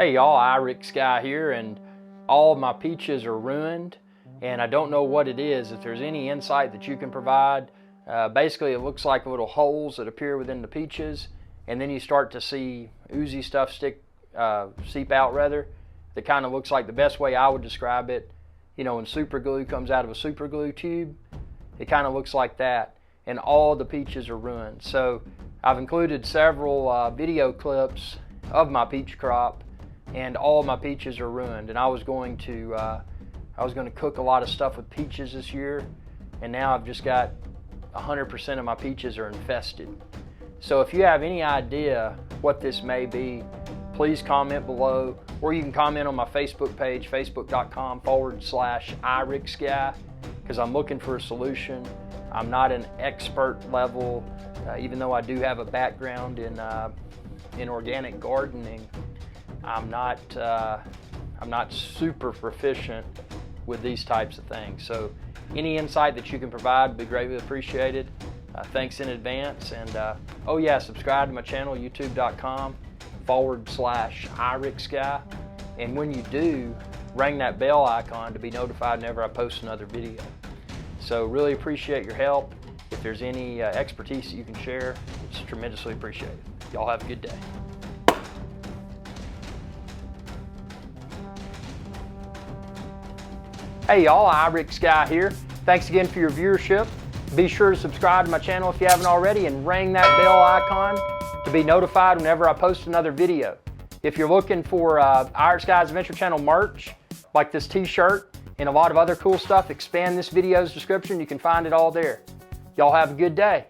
Hey y'all, Irix Guy here, and all of my peaches are ruined and I don't know what it is. If there's any insight that you can provide, basically it looks like little holes that appear within the peaches, and then you start to see oozy stuff seep out rather. That kind of looks like, the best way I would describe it, you know, when super glue comes out of a super glue tube, it kind of looks like that, and all the peaches are ruined. So I've included several video clips of my peach crop, and all my peaches are ruined. And I was going to cook a lot of stuff with peaches this year, and now I've just got 100% of my peaches are infested. So if you have any idea what this may be, please comment below, or you can comment on my Facebook page, facebook.com/IrixGuy, because I'm looking for a solution. I'm not an expert level, even though I do have a background in organic gardening. I'm not super proficient with these types of things. So any insight that you can provide would be greatly appreciated. Thanks in advance. And oh yeah, subscribe to my channel, youtube.com/IrixGuy. And when you do, ring that bell icon to be notified whenever I post another video. So really appreciate your help. If there's any expertise that you can share, it's tremendously appreciated. Y'all have a good day. Hey y'all, Irix Guy here. Thanks again for your viewership. Be sure to subscribe to my channel if you haven't already, and ring that bell icon to be notified whenever I post another video. If you're looking for Irix Guy's Adventure Channel merch, like this t-shirt and a lot of other cool stuff, expand this video's description. You can find it all there. Y'all have a good day.